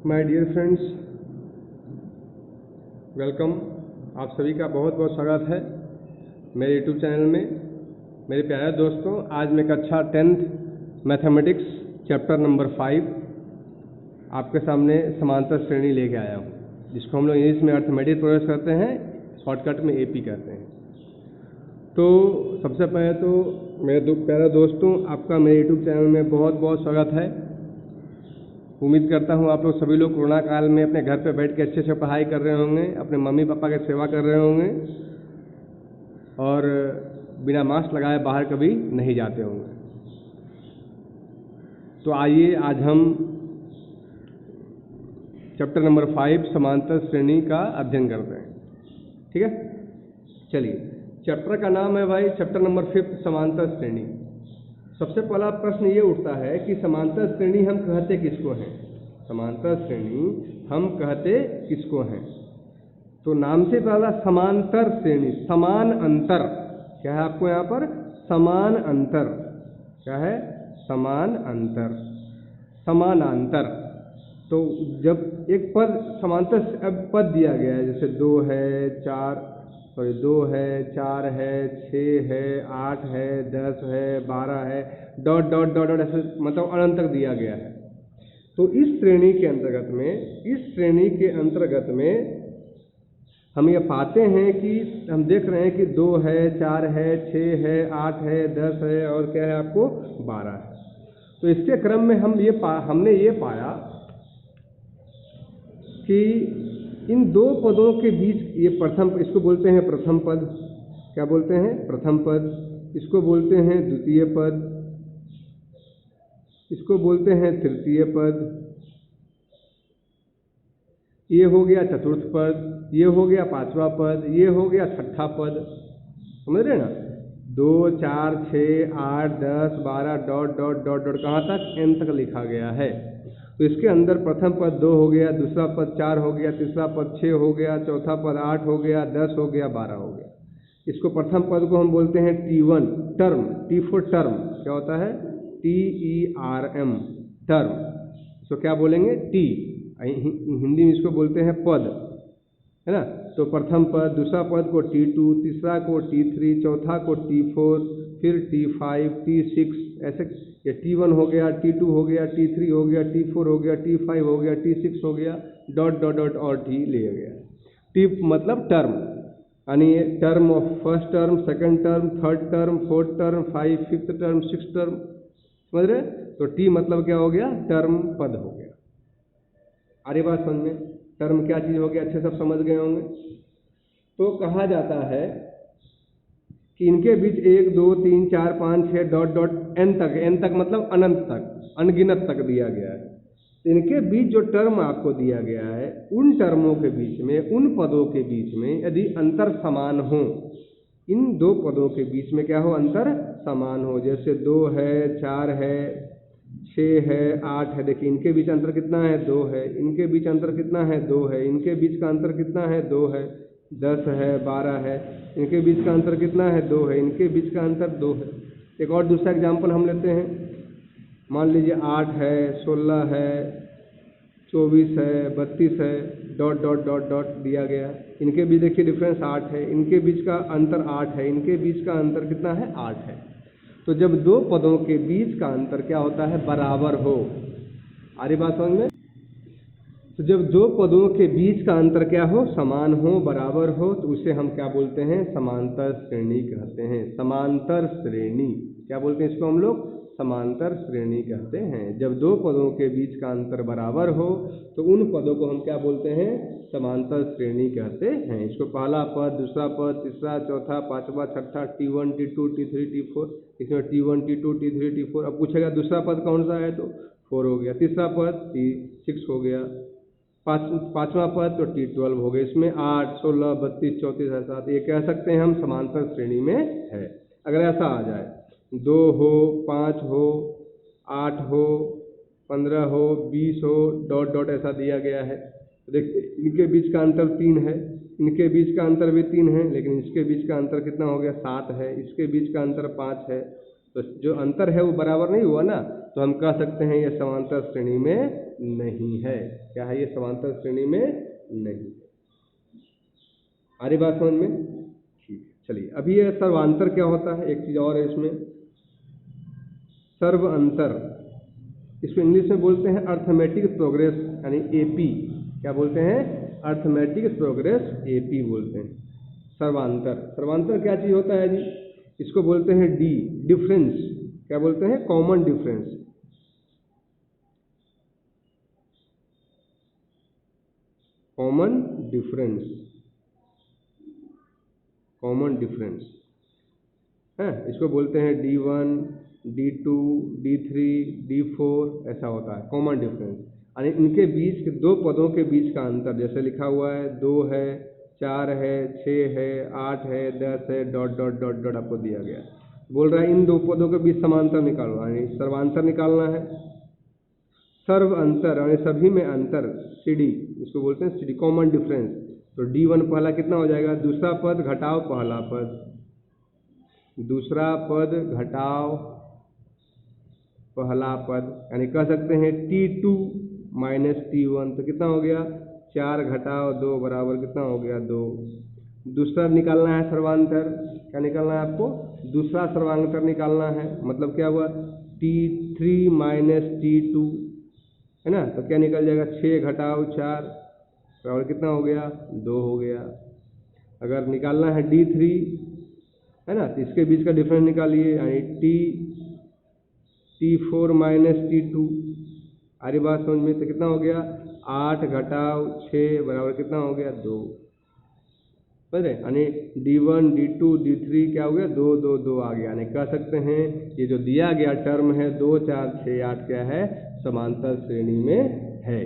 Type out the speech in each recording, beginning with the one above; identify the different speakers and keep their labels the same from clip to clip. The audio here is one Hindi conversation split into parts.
Speaker 1: My dear friends, welcome. आप सभी का बहुत बहुत स्वागत है मेरे यूट्यूब चैनल में। मेरे प्यारे दोस्तों, आज मैं कक्षा 10th मैथमेटिक्स चैप्टर नंबर 5 आपके सामने समांतर श्रेणी लेके आया हूँ, जिसको हम लोग इंग्लिश में अर्थमेटिक प्रोग्रेस करते हैं, शॉर्टकट में एपी कहते हैं। तो सबसे पहले तो मेरे प्यारे दोस्तों, आपका मेरे यूट्यूब चैनल में बहुत बहुत स्वागत है। उम्मीद करता हूँ आप लोग सभी लोग कोरोना काल में अपने घर पे बैठ के अच्छे से पढ़ाई कर रहे होंगे, अपने मम्मी पापा की सेवा कर रहे होंगे और बिना मास्क लगाए बाहर कभी नहीं जाते होंगे। तो आइए आज हम चैप्टर नंबर 5 समांतर श्रेणी का अध्ययन करते हैं। ठीक है, चलिए। चैप्टर का नाम है भाई चैप्टर नंबर 5 समांतर श्रेणी। सबसे पहला प्रश्न ये उठता है कि समांतर श्रेणी हम कहते किसको हैं? समांतर श्रेणी हम कहते किसको हैं? तो नाम से पहला समांतर श्रेणी, समान अंतर। क्या है आपको यहाँ पर? समान अंतर। क्या है? समान अंतर, समानांतर। तो जब एक पद समांतर पद दिया गया है, जैसे 2 है 4 है 6 है 8 है 10 है 12 है डॉट डॉट डॉट डॉट ऐसे मतलब अनंत तक दिया गया है। तो इस श्रेणी के अंतर्गत में हम ये पाते हैं कि हम देख रहे हैं कि 2 है 4 है 6 है 8 है 10 है और क्या है आपको 12 है। तो इसके क्रम में हमने ये पाया कि इन दो पदों के बीच ये इसको बोलते हैं प्रथम पद। क्या बोलते हैं? प्रथम पद। इसको बोलते हैं द्वितीय पद, इसको बोलते हैं तृतीय पद। ये हो गया चतुर्थ पद, ये हो गया पांचवा पद, ये हो गया छठा पद। समझ रहे ना? 2 4 6 8 10 12 डॉट डॉट डॉट डॉट कहाँ तक? n तक लिखा गया है। तो इसके अंदर प्रथम पद 2 हो गया, दूसरा पद 4 हो गया, तीसरा पद 6 हो गया, चौथा पद 8 हो गया, 10 हो गया, 12 हो गया। इसको प्रथम पद को हम बोलते हैं T1 term, T for term. क्या होता है? TERM term. इसको क्या बोलेंगे? T। हिंदी में इसको बोलते हैं पद, है ना? तो प्रथम पद, दूसरा पद को T2, तीसरा को T3, चौथा को T4, फिर T5, T6, ऐसे ये T1 हो गया, T2 हो गया, T3 हो गया, T4 हो गया, T5 हो गया, T6 हो गया, डॉट डॉट डॉट और T लिया गया। T मतलब टर्म, यानी term of first term, second term, third term, fourth term, 5 fifth term, 6th term. समझ रहे? तो T मतलब क्या हो गया? टर्म पद हो गया। अरे बात समझ में? टर्म क्या चीज़ हो गया? अच्छे सब समझ गए होंगे। तो कहा जाता है कि इनके बीच 1 2 3 4 5 6 डॉट डॉट n तक मतलब अनंत तक, अनगिनत तक दिया गया है। इनके बीच जो टर्म आपको दिया गया है, उन टर्मों के बीच में, उन पदों के बीच में यदि अंतर समान हो, इन दो पदों के बीच में क्या हो? अंतर समान हो। जैसे 2 है 4 है 6 है 8 है, देखिए इनके बीच अंतर कितना है? 2 है। इनके बीच अंतर कितना है? 2 है। इनके बीच का अंतर कितना है? 2 है। 10 है 12 है, इनके बीच का अंतर कितना है? 2 है। इनके बीच का अंतर 2 है। एक और दूसरा एग्जाम्पल हम लेते हैं। मान लीजिए 8 है 16 है 24 है 32 है, डॉट डॉट डॉट डॉट दिया गया। इनके बीच देखिए डिफरेंस 8 है, इनके बीच का अंतर 8 है, इनके बीच का अंतर कितना है? 8 है। तो जब दो पदों के बीच का अंतर क्या होता है? बराबर हो। आ रही बात समझ में? तो जब दो पदों के बीच का अंतर क्या हो? समान हो, बराबर हो, तो उसे हम क्या बोलते हैं? समांतर श्रेणी कहते हैं। समांतर श्रेणी क्या बोलते हैं इसको हम लोग? समांतर श्रेणी कहते हैं। जब दो पदों के बीच का अंतर बराबर हो तो उन पदों को हम क्या बोलते हैं? समांतर श्रेणी कहते हैं। इसको पहला पद, दूसरा पद, तीसरा, चौथा, पांचवा, छठा, T1 T2 T3 T4, इसमें T1 T2 T3 T4। अब पूछेगा दूसरा पद कौन सा है, तो 4 हो गया। तीसरा पद T6 हो गया। पांचवा पद तो T12 हो गया। इसमें 8 16 32 34 ऐसा, तो ये कह सकते हैं हम समांतर श्रेणी में है। अगर ऐसा आ जाए 2 हो 5 हो 8 हो 15 हो 20 हो, डॉट डॉट ऐसा दिया गया है। तो देखिए इनके बीच का अंतर 3 है, इनके बीच का अंतर भी 3 है, लेकिन इसके बीच का अंतर कितना हो गया? 7 है। इसके बीच का अंतर 5 है, तो जो अंतर है वो बराबर नहीं हुआ ना, तो हम कह सकते हैं ये समांतर श्रेणी में नहीं है। क्या है, ये समांतर श्रेणी में नहीं है। आ रही बात समझ में? ठीक है, चलिए अभी ये सर्वांतर क्या होता है, एक चीज और है इसमें, सर्व अंतर। इसको इंग्लिश में बोलते हैं अर्थमेटिक प्रोग्रेस, यानी एपी। क्या बोलते हैं? अर्थमेटिक प्रोग्रेस, एपी बोलते हैं। सर्वांतर, सर्वांतर क्या चीज होता है जी? इसको बोलते हैं डी, डिफरेंस। क्या बोलते हैं? Common difference. Common difference, common difference है, इसको बोलते हैं D1, D2, D3, D4, ऐसा होता है कॉमन डिफरेंस। यानी इनके बीच के दो पदों के बीच का अंतर, जैसे लिखा हुआ है 2 है, 4 है, 6 है, 8 है, 10 है, डॉट डॉट डॉट डॉट आपको दिया गया। बोल रहा है इन दो पदों के बीच समांतर निकालो, यानी सर्वांतर निकालना है। सर्व अंतर यानी सभी में अंतर, CD, इसको बोलते हैं CD, कॉमन डिफरेंस। तो D1 पहला कितना हो जाएगा? दूसरा पद घटाओ पहला पद, दूसरा पद घटाओ पहला पद, यानी कह सकते हैं T2 माइनस T1। तो कितना हो गया? 4 घटाओ 2 बराबर कितना हो गया? 2। दूसरा निकालना है सर्वांतर, क्या निकालना है आपको? दूसरा सर्वांतर निकालना है, मतलब क्या हुआ? T3 माइनस T2, है ना? तो क्या निकल जाएगा? 6 घटाओ 4 बराबर कितना हो गया? 2 हो गया। अगर निकालना है D3, है ना, तो इसके बीच का डिफरेंस निकालिए, यानी T4 माइनस T2। आरी बात समझ में? तो कितना हो गया? 8 घटाओ 6 बराबर कितना हो गया? 2। समझ रहे? यानी D1, D2, D3 क्या हो गया? 2 2 2 आ गया। यानी कह सकते हैं ये जो दिया गया टर्म है 2 4 6 8 क्या है? समांतर श्रेणी में है।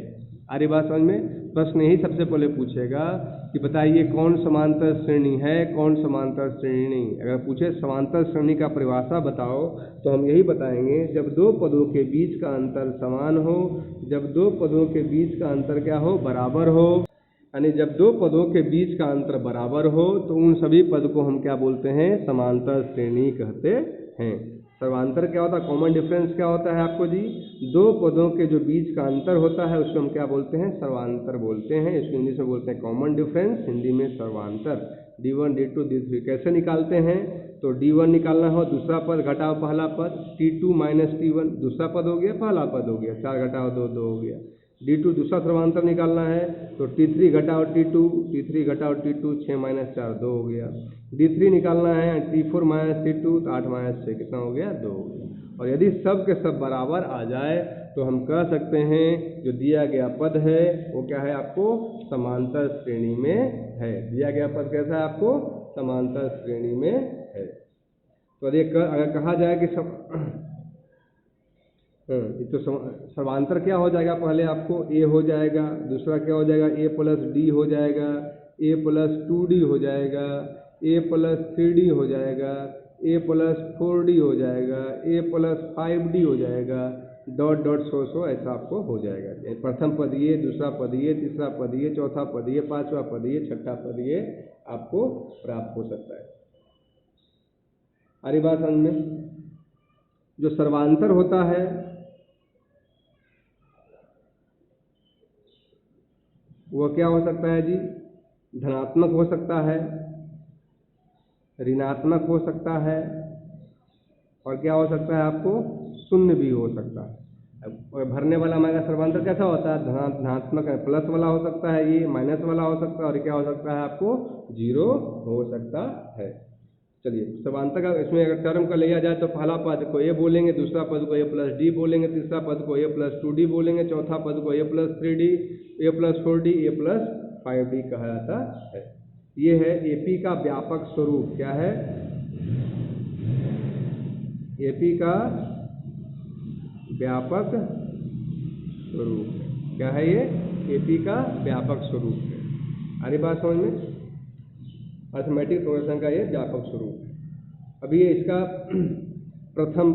Speaker 1: आरी बात समझ में? प्रश्न यही सबसे पहले पूछेगा कि बताइए कौन समांतर श्रेणी है, कौन समांतर श्रेणी नहीं। अगर पूछे समांतर श्रेणी का परिभाषा बताओ, तो हम यही बताएंगे जब दो पदों के बीच का अंतर समान हो, जब दो पदों के बीच का अंतर क्या हो? बराबर हो। यानी जब दो पदों के बीच का अंतर बराबर हो तो उन सभी पद को हम क्या बोलते हैं? समांतर श्रेणी कहते हैं। सर्वांतर क्या होता है? कॉमन डिफरेंस क्या होता है आपको जी? दो पदों के जो बीच का अंतर होता है उसको हम क्या बोलते हैं? सर्वांतर बोलते हैं। इसको इंग्लिश में बोलते हैं कॉमन डिफरेंस, हिंदी में सर्वांतर। D1, D2, D3 कैसे निकालते हैं? तो D1 निकालना हो, दूसरा पद घटाओ पहला पद, T2 माइनस T1, दूसरा पद हो गया, पहला पद हो गया, 4 घटाओ 2 2 हो गया। D2 दूसरा सर्वांतर निकालना है, तो T3 घटाओ T2, T3 घटाओ T2, 6 माइनस 4 2 हो गया। D3 निकालना है, T4 माइनस T2, तो 8 माइनस 6 कितना हो गया? 2 हो गया। और यदि सब के सब बराबर आ जाए तो हम कह सकते हैं जो दिया गया पद है वो क्या है? आपको समांतर श्रेणी में है। दिया गया पद कैसा है आपको? समांतर श्रेणी में है। तो अगर कहा जाए कि तो सर्वांतर क्या हो जाएगा? पहले आपको A हो जाएगा, दूसरा क्या हो जाएगा? A प्लस D हो जाएगा, A प्लस 2D हो जाएगा, A प्लस 3D हो जाएगा, A प्लस 4D हो जाएगा, A प्लस 5D हो जाएगा, डॉट डॉट सो ऐसा आपको हो जाएगा। प्रथम पद ये, दूसरा पद ये, तीसरा पद ये, चौथा पद ये, पांचवा पद ये, छठा पद ये आपको प्राप्त हो सकता है। अरे बात समझ में? जो सर्वांतर होता है वो क्या हो सकता है जी? धनात्मक हो सकता है, ऋणात्मक हो सकता है, और क्या हो सकता है आपको? शून्य भी हो सकता है। और भरने वाला माइनस सर्वांतर कैसा होता है? धनात्मक है, प्लस वाला हो सकता है, ये माइनस वाला हो सकता है, और क्या हो सकता है आपको? 0 हो सकता है। चलिए समांतर का इसमें अगर टर्म का लिया जाए तो पहला पद को A बोलेंगे, दूसरा पद को A प्लस D बोलेंगे, तीसरा पद को A प्लस 2D बोलेंगे, चौथा पद को A plus 3D, A plus 4D, A plus 5D कहा जाता है। ये है AP का व्यापक स्वरूप। क्या है? AP का व्यापक स्वरूप। क्या है ये? AP का व्यापक स्वरूप है। अरे बात समझ में? अर्थमेटिक प्रोग्रेशन का ये व्यापक स्वरूप है। अभी ये इसका प्रथम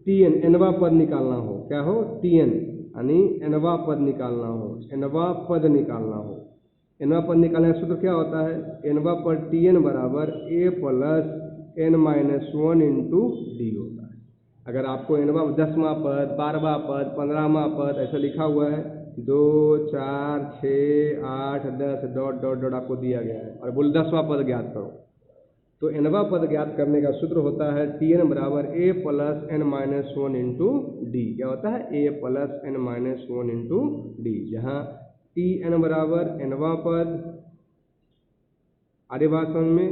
Speaker 1: Tn nवा पद निकालना हो, क्या हो? Tn यानी nवा पद निकालना हो, nवा पद निकालना हो। nवा पद निकालने का सूत्र क्या होता है? nवा पद Tn बराबर A plus n minus 1 into D होता है। अगर आपको nवां 10वां पद, 12वां पद, 15वां पद ऐसा लिखा हुआ है 2 4 6 8 10 डॉट डॉट डॉट आपको दिया गया है और बोल 10वां पद ज्ञात करो, तो nवां पद ज्ञात करने का सूत्र होता है Tn बराबर a plus n minus 1 into D. क्या होता है? a plus n minus 1 into D, जहाँ Tn बराबर nवां पद, आर्य भाषा में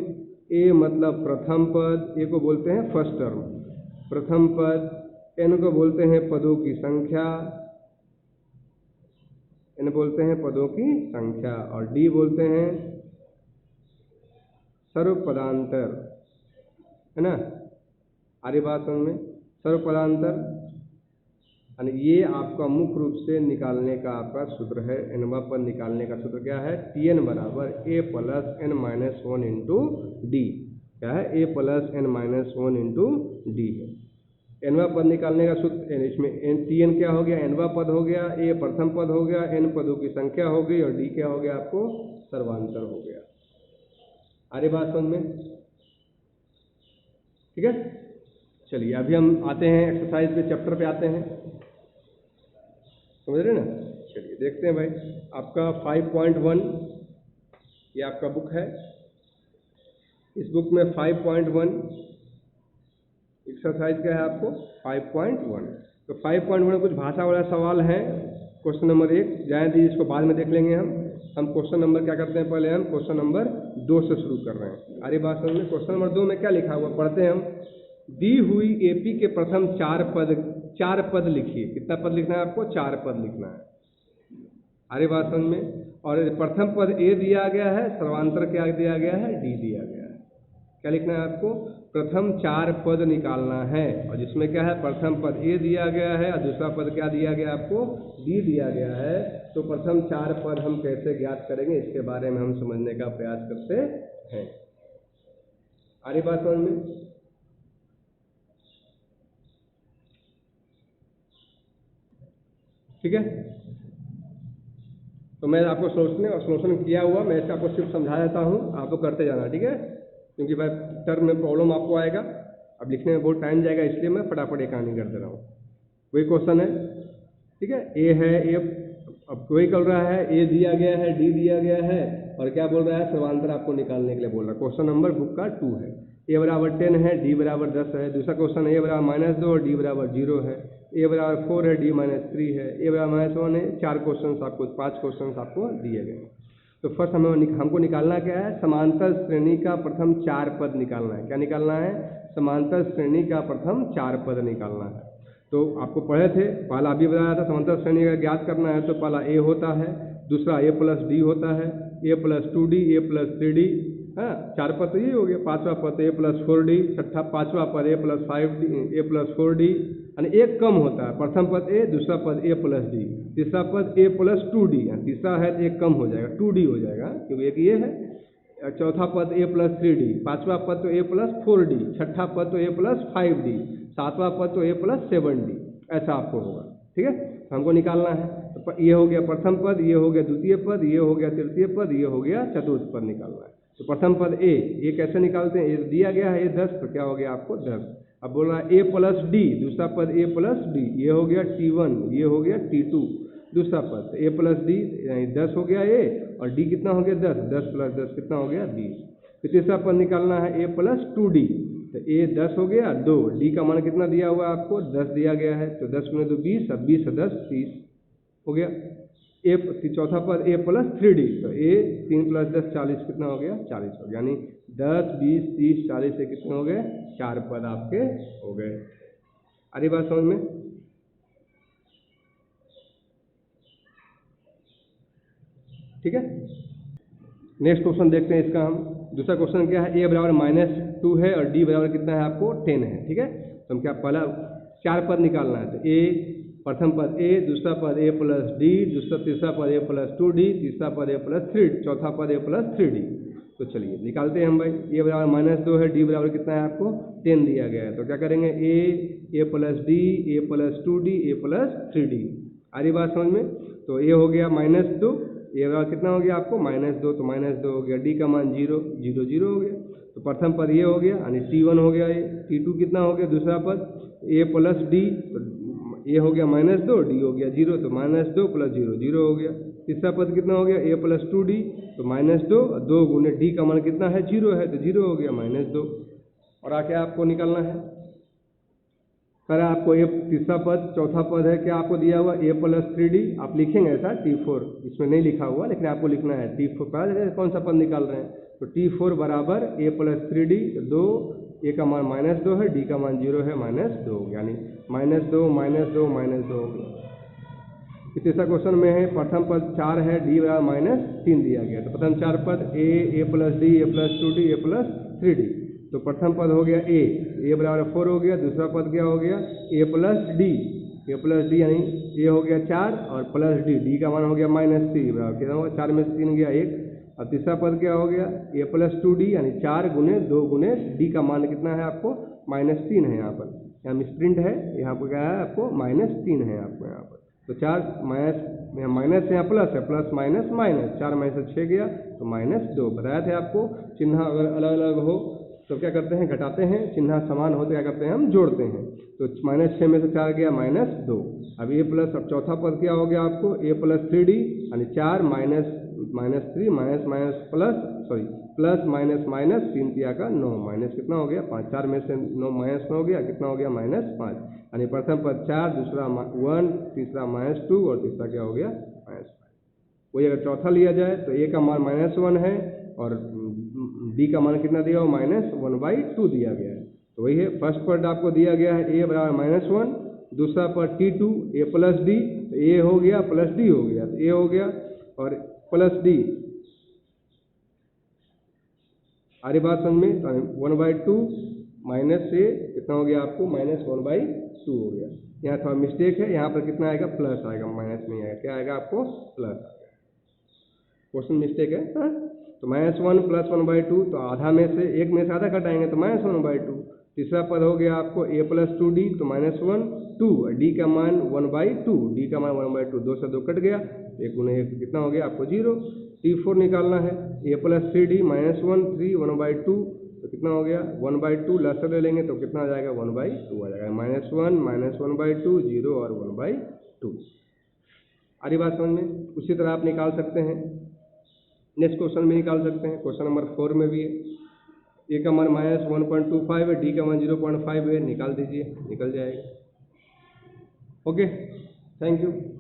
Speaker 1: a मतलब प्रथम पद, a को बोलते हैं फर्स्ट टर्म, प्रथम पद, n को बोलते हैं पदों की संख्या, n बोलते हैं पदों की संख्या, और d बोलते हैं सर्वपदांतर, है ना, आर्य भाषा में सर्वपदांतर। यानी ये आपका मुख्य रूप से निकालने का आपका सूत्र है, nवां पद निकालने का सूत्र क्या है? Tn बराबर a plus n minus 1 into D. क्या है? a plus n minus 1 into D है nवां पद निकालने का सूत्र। इसमें Tn क्या हो गया? nवां पद हो गया, a प्रथम पद हो गया, n पदों की संख्या हो गई, और d क्या हो गया आपको? सर्वांतर हो गया। आर्य भाषा में ठीक है। चलिए अभी हम आते हैं एक्सरसाइज पे, चैप्टर पे आते हैं, समझ रहे ना। चलिए देखते हैं भाई, आपका 5.1 ये आपका बुक है। इस बुक में 5.1 एक्सरसाइज क्या है आपको? 5.1। तो 5.1 में कुछ भाषा वाला सवाल है। क्वेश्चन नंबर 1 जाए दी, इसको बाद में देख लेंगे हम क्वेश्चन नंबर क्या करते हैं, पहले हम क्वेश्चन नंबर 2 से शुरू कर रहे हैं। आर्य भाषा में क्वेश्चन नंबर 2 में क्या लिखा हुआ पढ़ते हैं हम। दी हुई एपी के प्रथम 4 पद लिखिए। कितना पद लिखना है आपको? 4 पद लिखना है आर्य भाषा में। और प्रथम पद ए दिया गया है, सर्वांतर क्या दिया गया है? डी दिया गया है। क्या लिखना है आपको? प्रथम 4 पद निकालना है, और जिसमें क्या है? प्रथम पद ए दिया गया है और दूसरा पद क्या दिया गया आपको? डी दिया गया है। तो प्रथम 4 पद हम कैसे ज्ञात करेंगे, इसके बारे में हम समझने का प्रयास करते हैं आर्य भाषा में। ठीक है, तो मैं आपको सोल्यूशन किया हुआ, मैं आपको सिर्फ समझा देता हूँ, आपको करते जाना, ठीक है, क्योंकि भाई टर्म में प्रॉब्लम आपको आएगा, अब लिखने में बहुत टाइम जाएगा, इसलिए मैं फटाफट एक कहानी कर दे रहा हूँ। वही क्वेश्चन है, ठीक है, ए है, ए अब वही कर रहा है, ए दिया गया है, डी दिया गया है, और क्या बोल रहा है? सर्वांतर आपको निकालने के लिए बोल रहा है। क्वेश्चन नंबर बुक का 2 है। ए बराबर 10 है, डी बराबर 10 है। दूसरा क्वेश्चन ए बराबर -2 और डी बराबर 0 है। ए बराबर 4 है, डी -3 है। ए बराबर -1 है। 4 क्वेश्चन आपको, 5 क्वेश्चन आपको दिए गए। तो फर्स्ट हमको निकालना क्या है? समांतर श्रेणी का प्रथम 4 पद निकालना है। क्या निकालना है? समांतर श्रेणी का प्रथम 4 पद निकालना है। तो आपको पढ़े थे, पहला अभी बताया था, समांतर श्रेणी का ज्ञात करना है तो पहला ए होता है, दूसरा ए प्लस डी होता है, ए प्लस 2d, ए प्लस 3d, हाँ 4 पद तो ये हो गया। 5वां पद ए प्लस 4d, छठा 5वां पद ए प्लस 5d, ए प्लस 4d, यानी एक कम होता है। प्रथम पद ए, दूसरा पद ए प्लस डी, तीसरा पद ए प्लस 2d, तीसरा है एक कम हो जाएगा 2d हो जाएगा, क्योंकि एक ये है। चौथा पद ए प्लस 3d, 5वां पद तो ए प्लस 4d, छठा पद तो ए प्लस 5d, 7वां पद तो ए प्लस 7d, ऐसा आपको होगा। ठीक है, हमको निकालना है। तो ये हो गया प्रथम पद, ये हो गया द्वितीय पद, ये हो गया तृतीय पद, ये हो गया चतुर्थ पद निकालना है। तो प्रथम पद ए कैसे निकालते हैं? ए दिया गया है, ए 10, तो क्या हो गया आपको? 10। अब बोल रहा है ए प्लस डी, दूसरा पद ए प्लस डी, ये हो गया T1, ये हो गया T2, दूसरा पद ए प्लस डी, यानी 10 हो गया ए, और डी कितना हो गया? 10, 10 प्लस 10 कितना हो गया? 20। फिर तीसरा पद निकालना है ए प्लस 2d, तो ए 10 हो गया 2, डी का मान कितना दिया हुआ है आपको? 10 दिया गया है, तो 10 में 2 20, अब 20 से 10 30 हो गया। ए चौथा पद ए प्लस 3d, तो ए 3 प्लस 10 40, कितना हो गया? 40 हो गया। यानी 10 20 30 40 से कितने हो गए? 4 पद आपके हो गए। अरे बात समझ में? ठीक है, नेक्स्ट क्वेश्चन देखते हैं इसका हम। दूसरा क्वेश्चन क्या है? ए बराबर -2 है और डी बराबर कितना है आपको? 10 है। ठीक है, तो हम क्या पहला 4 पद निकालना है, तो ए प्रथम पद ए, दूसरा पद ए प्लस डी, तीसरा पद ए प्लस 2d, तीसरा पद ए प्लस 3d, चौथा पद ए प्लस 3d। तो चलिए निकालते हैं हम भाई। ए बराबर -2 है, डी बराबर कितना है आपको? 10 दिया गया है, तो क्या करेंगे? ए प्लस डी, ए प्लस 2d, ए प्लस 3d। आ रही बात समझ में? तो ए हो गया -2, ए बराबर कितना हो गया आपको? -2, तो -2 हो गया, डी का मान 0 0 0 हो गया। तो प्रथम पद ये हो गया यानी T1 हो गया, ये T2 कितना हो गया दूसरा पद a प्लस डी, तो a हो गया -2, d हो गया 0, तो -2 + 0 0 हो गया। तीसरा पद कितना हो गया a प्लस 2d, तो -2 2 गुने d का मान कितना है 0 है, तो 0 हो गया -2। और आके आपको निकालना है, सर आपको ये तीसरा पद चौथा पद है क्या आपको दिया हुआ a प्लस 3d, आप लिखेंगे ऐसा T4, इसमें नहीं लिखा हुआ लेकिन आपको लिखना है T4, पता है कौन सा पद निकाल रहे हैं, तो T4 बराबर a प्लस 3d, 2 a का मान -2 है, d का मान 0 है, -2 हो गया, यानी -2 -2 -2 हो गया। तीसरा क्वेश्चन में है प्रथम पद 4 है, d बराबर -3 दिया गया, तो प्रथम 4 पद a plus d, a plus 2d, a plus 3d, तो प्रथम पद हो गया a बराबर 4 हो गया, दूसरा पद क्या हो गया a प्लस d यानी a हो गया 4 और प्लस d का मान हो गया -3 बराबर कितना होगा 4 में से 3 गया 1, और तीसरा पद क्या हो गया a प्लस 2d यानी 4 गुने 2 गुने d का मान कितना है आपको -3 है, यहाँ पर यहाँ मिसप्रिंट है, यहाँ पर क्या है आपको -3 है आपको यहाँ पर, तो 4 माइनस यहाँ प्लस है, प्लस माइनस माइनस, 4 में से 6 गया तो -2। बताया थे आपको चिन्ह अगर अलग अलग हो तो क्या करते हैं घटाते हैं, चिन्ह समान हो तो क्या करते हैं हम जोड़ते हैं, तो -6 में से 4 गया -2। अब a प्लस, अब चौथा पद क्या हो गया आपको a प्लस 3d यानी 4 -3 minus plus sorry plus minus 3 तिया का 9 माइनस कितना हो गया 5, 4 में से 9 -9 हो गया, कितना हो गया -5, यानी प्रथम पद 4, दूसरा 1, तीसरा -2 और तीसरा क्या हो गया -5। वही अगर चौथा लिया जाए तो a का मान -1 है और d का मान कितना दिया हो -1/2 दिया गया है, तो वही है फर्स्ट पद आपको दिया गया है a बराबर -1, दूसरा पद T2 a प्लस d, तो a हो गया प्लस d हो गया, तो a हो गया और प्लस d, सारी बात समझ में, तो 1/2 माइनस से कितना हो गया आपको -1/2 हो गया। यहाँ थोड़ा मिस्टेक है, यहाँ पर कितना आएगा प्लस आएगा, माइनस नहीं आएगा, क्या आएगा आपको प्लस आएगा, क्वेश्चन मिस्टेक है हाँ? तो -1 प्लस 1/2, तो आधा में से एक में से आधा घटाएंगे तो -1/2। तीसरा पद हो गया आपको a प्लस 2d, तो -1 2, d का मान 1/2, d का मान 1/2, 2 से 2 कट गया, 1 गुने 1 कितना हो गया आपको 0। T4 निकालना है a प्लस 3d -1 3 1/2, तो कितना हो गया 1/2, लसर ले लेंगे तो कितना आ जाएगा 1/2 आ जाएगा, -1 -1/2 0 और 1/2। आरी बात समझ में, उसी तरह आप निकाल सकते हैं, नेक्स्ट क्वेश्चन में निकाल सकते हैं, क्वेश्चन नंबर 4 में भी है, a का मान -1.25 है, d का मान 0.5 है, निकाल दीजिए निकल जाएगा। Okay, thank you.